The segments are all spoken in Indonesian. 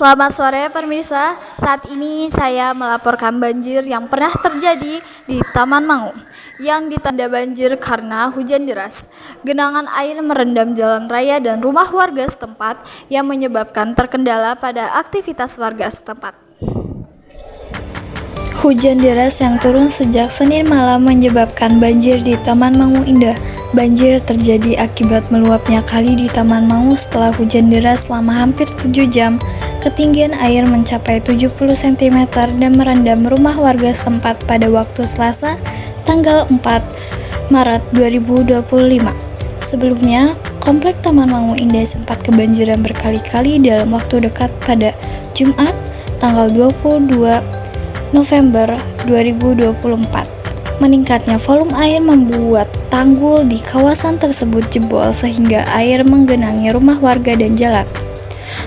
Selamat sore pemirsa, saat ini saya melaporkan banjir yang pernah terjadi di Taman Mangu yang ditanda banjir karena hujan deras. Genangan air merendam jalan raya dan rumah warga setempat yang menyebabkan terkendala pada aktivitas warga setempat. Hujan deras yang turun sejak Senin malam menyebabkan banjir di Taman Mangu Indah. Banjir terjadi akibat meluapnya kali di Taman Mangu setelah hujan deras selama hampir 7 jam. Ketinggian air mencapai 70 cm dan merendam rumah warga setempat pada waktu Selasa, tanggal 4 Maret 2025. Sebelumnya, Komplek Taman Mangu Indah sempat kebanjiran berkali-kali dalam waktu dekat pada Jumat, tanggal 22 November 2024. Meningkatnya volume air membuat tanggul di kawasan tersebut jebol sehingga air menggenangi rumah warga dan jalan.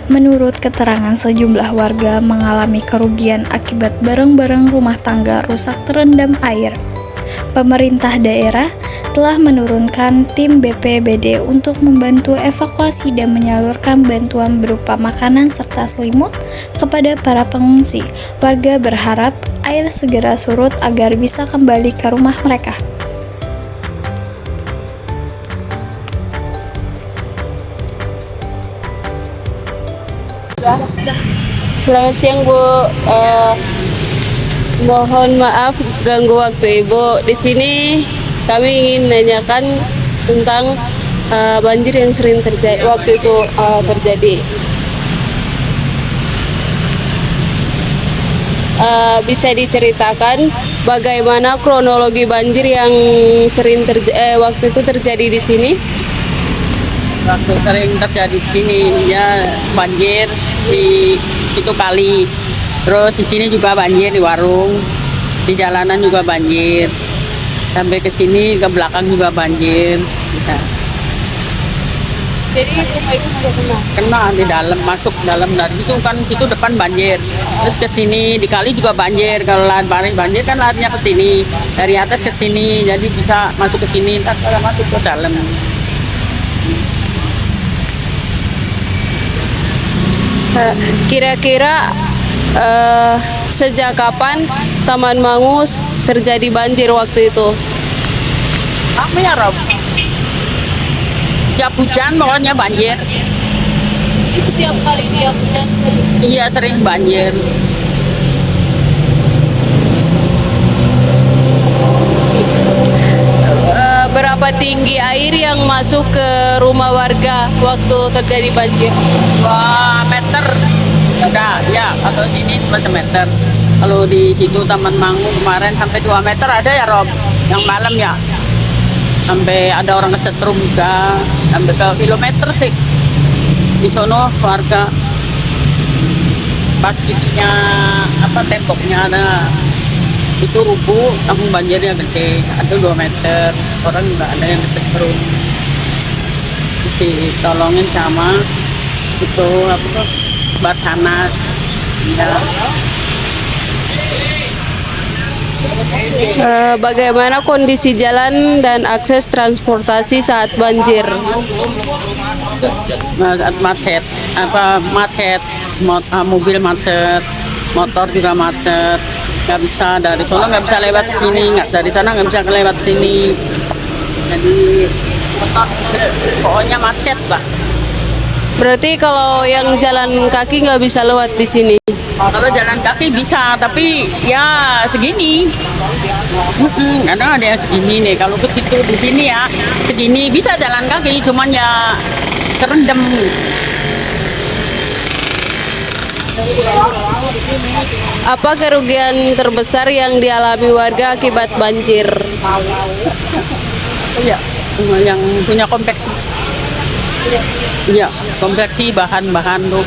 Menurut keterangan sejumlah warga mengalami kerugian akibat barang-barang rumah tangga rusak terendam air. Pemerintah daerah telah menurunkan tim BPBD untuk membantu evakuasi dan menyalurkan bantuan berupa makanan serta selimut kepada para pengungsi. Warga berharap air segera surut agar bisa kembali ke rumah mereka. Selamat siang Bu, mohon maaf ganggu waktu Ibu. Di sini kami ingin nanyakan tentang banjir yang sering terjadi waktu itu terjadi. Bisa diceritakan bagaimana kronologi banjir yang sering waktu itu terjadi di sini? Waktu sering terjadi di sini ya banjir di itu kali, terus di sini juga banjir di warung, di jalanan juga banjir, sampai ke sini ke belakang juga banjir. Ya. Jadi rumah Ibu juga Kena di dalam, masuk dalam dari itu kan, itu depan banjir, terus ke sini di kali juga banjir. Kalau lahar banjir kan lahirnya ke sini, dari atas ke sini, jadi bisa masuk ke sini, ntar kalau masuk ke dalam. Kira-kira sejak kapan Taman Mangus terjadi banjir waktu itu? Apa ya Rob? Tiap hujan pokoknya banjir. Itu tiap kali dia hujan. Iya sering banjir. Berapa tinggi air yang masuk ke rumah warga waktu terjadi banjir? 2 meter. Udah, ya kalau sini cuma semeter. Kalau di situ Taman Mangu kemarin sampai 2 meter ada ya Rob, yang malam ya. Sampai ada orang kesetrum juga, sampai ke kilometer sih. Di sono warga pas itunya temboknya ada itu rubuh, langsung banjirnya gede, ada 2 meter, orang nggak ada yang kesetrum. Ditolongin sama itu Basarnas ya. Bagaimana kondisi jalan dan akses transportasi saat banjir? Macet, mobil macet, motor juga macet, nggak bisa dari sana nggak bisa lewat sini, nggak dari sana nggak bisa lewat sini, jadi motor pokoknya macet lah. Berarti kalau yang jalan kaki nggak bisa lewat di sini? Kalau jalan kaki bisa, tapi ya segini. Kadang ada yang segini nih. Kalau ke situ di sini ya segini bisa jalan kaki, cuman ya terendam. Apa kerugian terbesar yang dialami warga akibat banjir? Iya, yang punya kompleks. Iya, konveksi bahan-bahan tuh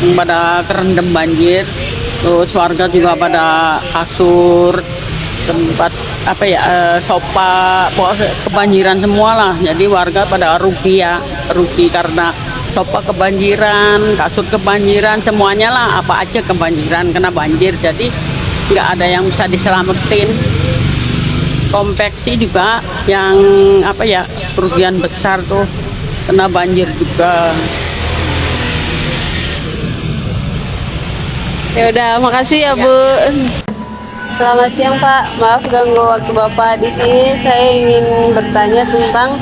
yang pada kerendam banjir. Terus warga juga pada kasur, tempat sofa, kebanjiran semua lah. Jadi warga pada rugi ya, rugi karena sofa kebanjiran, kasur kebanjiran, semuanya lah, apa aja kebanjiran kena banjir. Jadi nggak ada yang bisa diselamatin. Konveksi juga yang kerugian besar tuh. Kena banjir juga. Ya udah, makasih ya Bu. Selamat siang Pak, maaf ganggu waktu Bapak. Di sini saya ingin bertanya tentang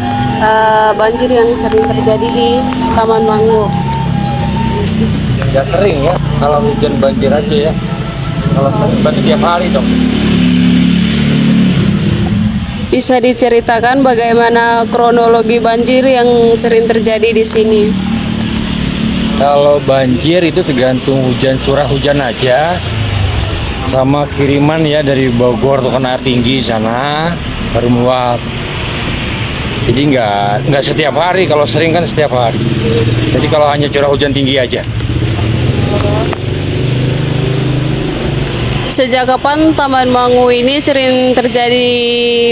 banjir yang sering terjadi di Taman Mangu. Ya sering ya, kalau hujan banjir aja ya. Kalau sering berarti tiap hari dong. Bisa diceritakan bagaimana kronologi banjir yang sering terjadi di sini? Kalau banjir itu tergantung hujan, curah hujan aja. Sama kiriman ya dari Bogor tuh kan air tinggi sana baru meluap. Jadi nggak setiap hari, kalau sering kan setiap hari. Jadi kalau hanya curah hujan tinggi aja. Sejak kapan Taman Mangu ini sering terjadi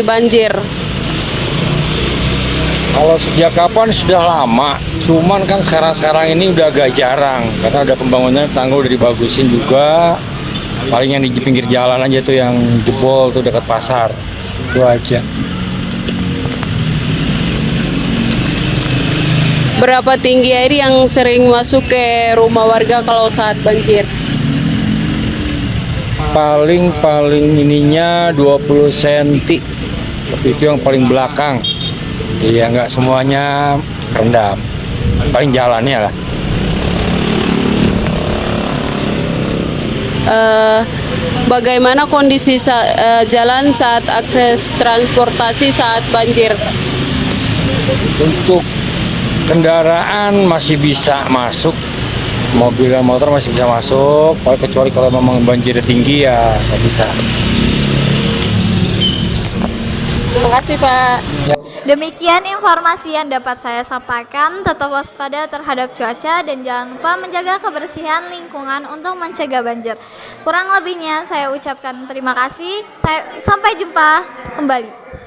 banjir? Kalau sejak kapan sudah lama, cuman kan sekarang ini udah agak jarang karena udah pembangunan tanggul udah dibagusin juga. Paling yang di pinggir jalan aja tuh yang jebol tuh dekat pasar, itu aja. Berapa tinggi air yang sering masuk ke rumah warga kalau saat banjir? Paling ininya 20 cm, tapi itu yang paling belakang. Iya, nggak semuanya kerendam, paling jalannya lah. Bagaimana kondisi jalan saat akses transportasi saat banjir? Untuk kendaraan masih bisa masuk, mobil dan motor masih bisa masuk, kecuali kalau memang banjir tinggi ya nggak bisa. Terima kasih Pak. Demikian informasi yang dapat saya sampaikan. Tetap waspada terhadap cuaca dan jangan lupa menjaga kebersihan lingkungan untuk mencegah banjir. Kurang lebihnya saya ucapkan terima kasih. Sampai jumpa kembali.